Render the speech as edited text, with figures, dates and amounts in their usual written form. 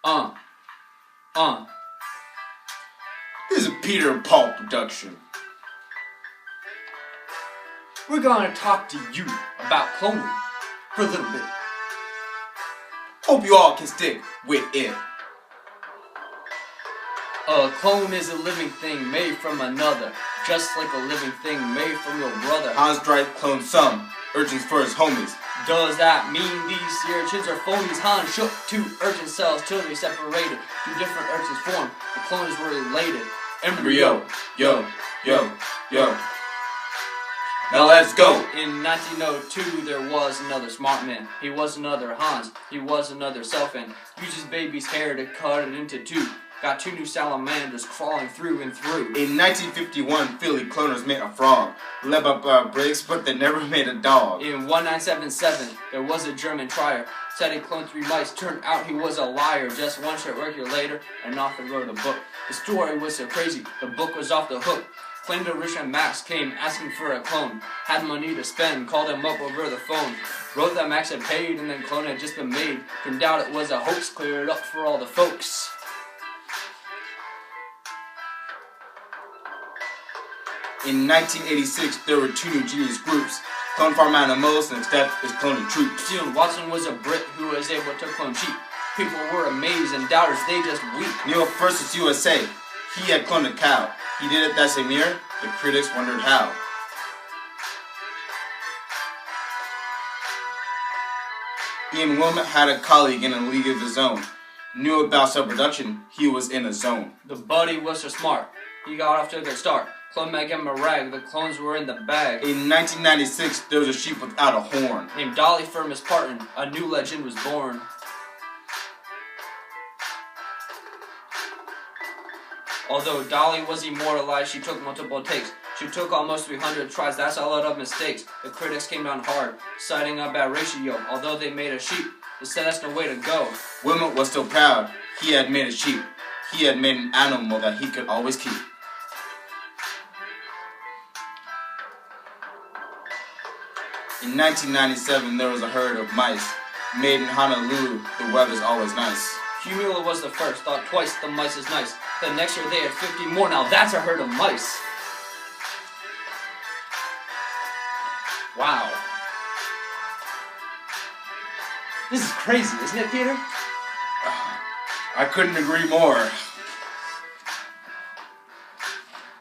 Uh, uh. This is a Peter and Paul production. We're gonna talk to you about cloning for a little bit. Hope you all can stick with it. A clone is a living thing made from another, just like a living thing made from your brother. Hans Drake cloned some urchins for his homies. Does that mean these urchins are phonies? Hans shook two urchin cells till they separated. Two different urchins formed. The clones were related. Embryo, yo, yo, yo. Now let's go. In 1902, there was another smart man. He was another Hans. He was another self-fan. Used his baby's hair to cut it into two. Got two new salamanders crawling through and through. In 1951, Philly cloners made a frog. Led by Briggs, but they never made a dog. In 1977, there was a German trier. Said he cloned 3 mice. Turned out he was a liar. Just one short record later, an author wrote a book. The story was so crazy, the book was off the hook. Claimed a Richard Max came asking for a clone. Had money to spend, called him up over the phone. Wrote that Max had paid and then clone had just been made. Turned out it was a hoax, cleared up for all the folks. In 1986, there were 2 new genius groups. Clone farm animals, and step is cloning troops. Soon, Watson was a Brit who was able to clone cheap. People were amazed and doubters, they just weep. Neil First USA. He had cloned a cow. He did it that same year. The critics wondered how. Ian Wilmot had a colleague in a league of his own. Knew about cell production. He was in a zone. The buddy was so smart. He got off to a good start. Clone gave him a rag. The clones were in the bag. In 1996, there was a sheep without a horn. Named Dolly from his partner, a new legend was born. Although Dolly was immortalized, she took multiple takes. She took almost 300 tries, that's a lot of mistakes. The critics came down hard, citing a bad ratio. Although they made a sheep, they said that's no way to go. Wilmot was still proud. He had made a sheep. He had made an animal that he could always keep. In 1997, there was a herd of mice. Made in Honolulu, the weather's always nice. Cumula was the first, thought twice, the mice is nice. The next year they had 50 more, now that's a herd of mice. Wow. This is crazy, isn't it, Peter? I couldn't agree more.